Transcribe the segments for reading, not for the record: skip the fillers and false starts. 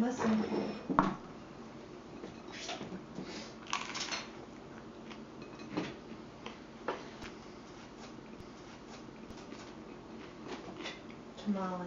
listening. Tamale.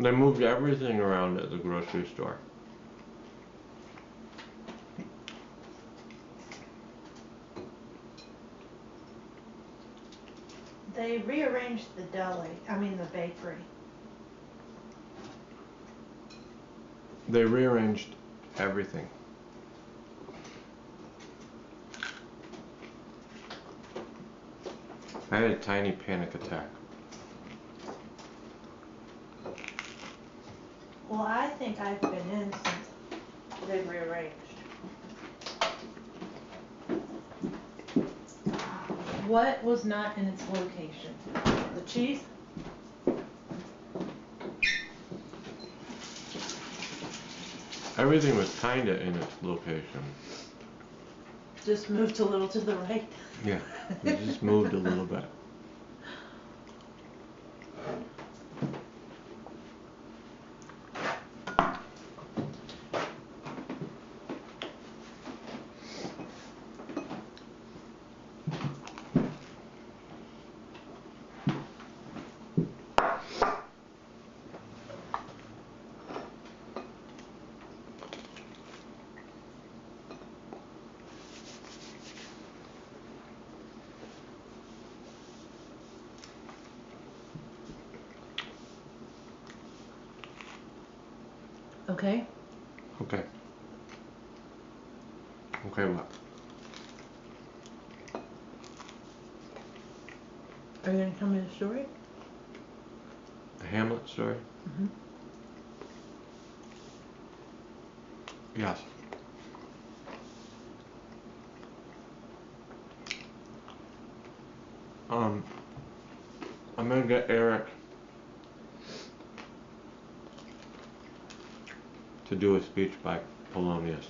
They moved everything around at the grocery store. They rearranged the the bakery. They rearranged everything. I had a tiny panic attack. Well, I think I've been in since they've rearranged. What was not in its location? The cheese? Everything was kinda in its location. Just moved a little to the right. Yeah, it just moved a little bit. Okay. Okay. Okay, what? Are you going to tell me the story? The Hamlet story? Mm-hmm. Yes. I'm gonna get Eric to do a speech by Polonius.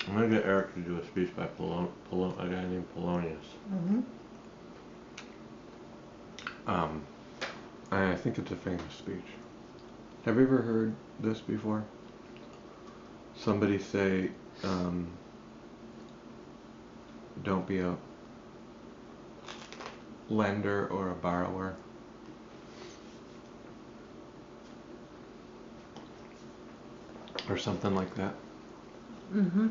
I'm gonna get Eric to do a speech by a guy named Polonius. Mm-hmm. I think it's a famous speech. Have you ever heard this before? Somebody say, don't be a lender or a borrower. Or something like that. Mm-hmm.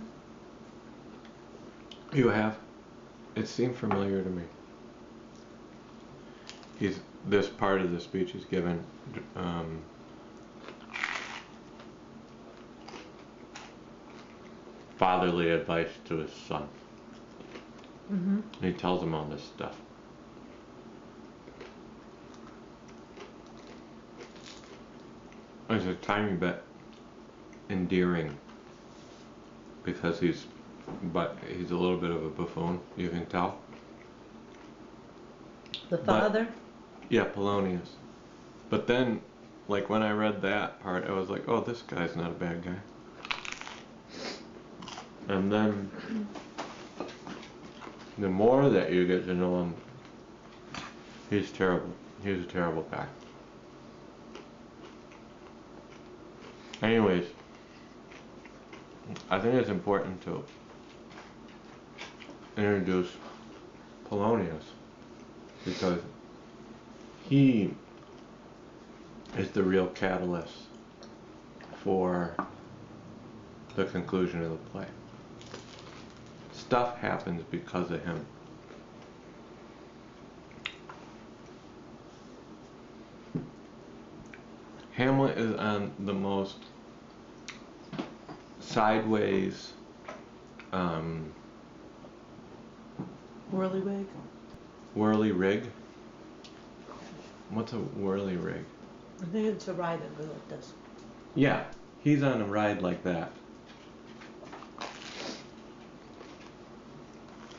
You have? It seemed familiar to me. This part of the speech is given fatherly advice to his son. Mm-hmm. And he tells him all this stuff. It's a tiny bit endearing because he's a little bit of a buffoon, you can tell. The father? Yeah, Polonius. But then, like, when I read that part, I was like, oh, this guy's not a bad guy. And then, the more that you get to know him, he's terrible. He's a terrible guy. Anyways, I think it's important to introduce Polonius because he is the real catalyst for the conclusion of the play. Stuff happens because of him. Hamlet is on the most sideways Whirlywig? whirly rig. What's a whirly rig? I think it's a ride that goes like this. Yeah, he's on a ride like that.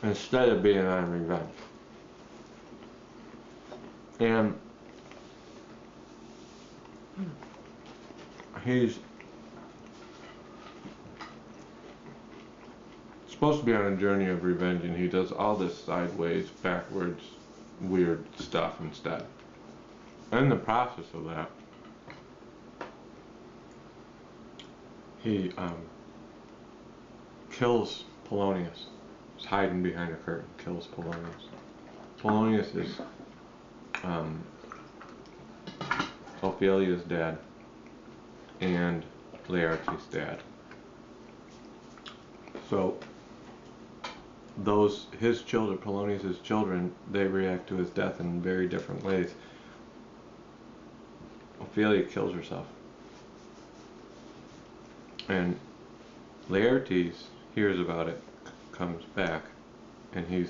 Instead of being on revenge. And he's supposed to be on a journey of revenge, and he does all this sideways, backwards, weird stuff instead. In the process of that, he kills Polonius. He's hiding behind a curtain, kills Polonius. Polonius is Ophelia's dad and Laertes' dad. So his children, Polonius' children, they react to his death in very different ways. Ophelia kills herself. And Laertes hears about it, comes back, and he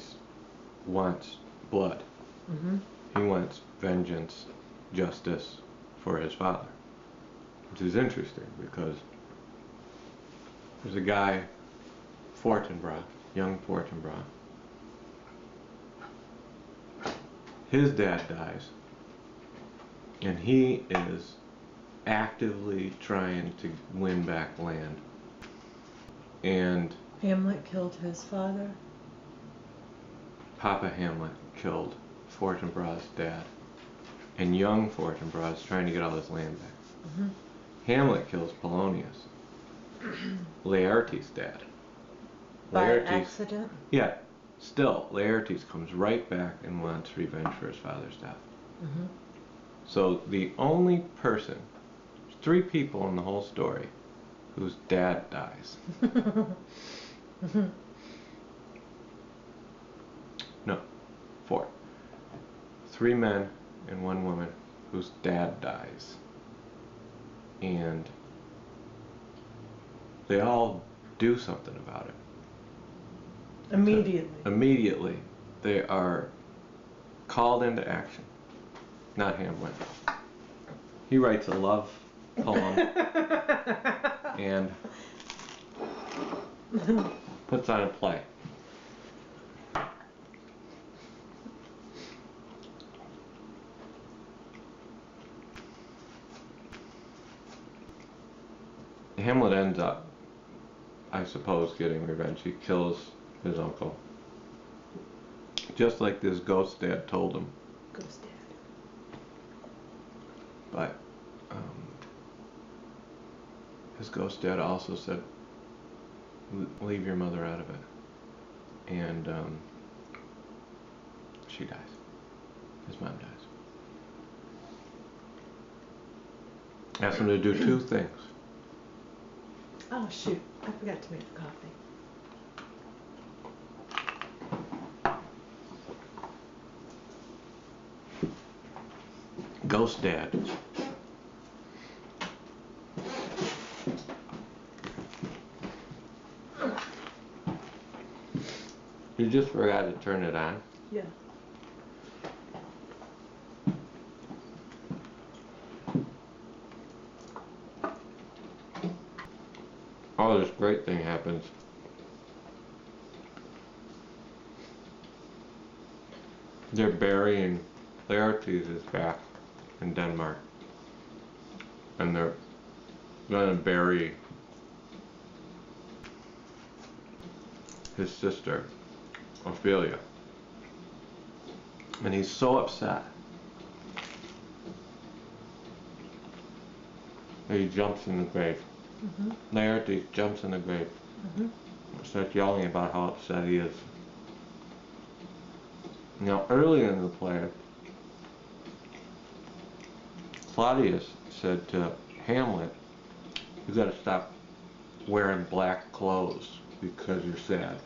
wants blood. Mm-hmm. He wants vengeance, justice for his father. Which is interesting because there's a guy, Fortinbras, young Fortinbras. His dad dies, and he is actively trying to win back land. And Hamlet killed his father. Papa Hamlet killed Fortinbras' dad, and young Fortinbras is trying to get all his land back. Mm-hmm. Hamlet kills Polonius, Laertes' dad. By accident? Yeah, still, Laertes comes right back and wants revenge for his father's death. Mm-hmm. So the only person, there's 3 people in the whole story whose dad dies. Mm-hmm. No, 4. 3 men and 1 woman whose dad dies. And they all do something about it. Immediately. Immediately, they are called into action. Not Hamlet. He writes a love poem and puts on a play. Hamlet ends up, I suppose, getting revenge. He kills his uncle. Just like this ghost dad told him. Ghost dad. But his ghost dad also said, leave your mother out of it. And she dies. His mom dies. Asked him to do 2 things. Oh shoot, I forgot to make the coffee. Ghost dad. You just forgot to turn it on. Yeah. Oh, this great thing happens. They're burying Laertes is back in Denmark. And they're gonna bury his sister, Ophelia. And he's so upset that he jumps in the grave. Mm-hmm. Laertes jumps in the grave. Mm-hmm. Starts yelling about how upset he is. Now, early in the play, Claudius said to Hamlet, you gotta stop wearing black clothes because you're sad.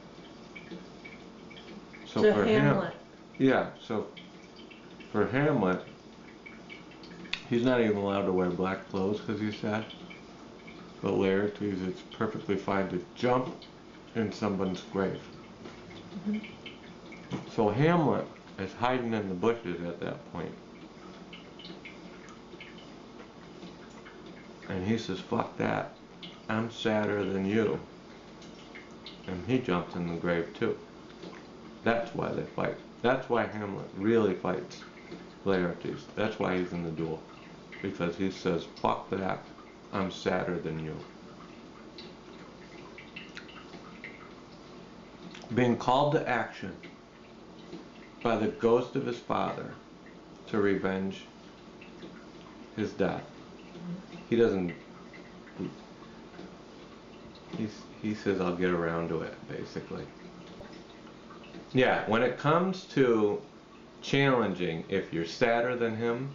So To for Hamlet. Yeah, so for Hamlet, he's not even allowed to wear black clothes because he's sad. But Laertes, it's perfectly fine to jump in someone's grave. Mm-hmm. So Hamlet is hiding in the bushes at that point. And he says, fuck that, I'm sadder than you. And he jumps in the grave too. That's why they fight. That's why Hamlet really fights Laertes. That's why he's in the duel. Because he says, fuck that, I'm sadder than you. being called to action by the ghost of his father to revenge his death. He doesn't. He says, "I'll get around to it," basically. Yeah, when it comes to challenging, if you're sadder than him,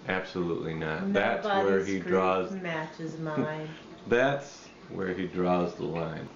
absolutely not. That's where he draws. Matches mine. That's where he draws the line.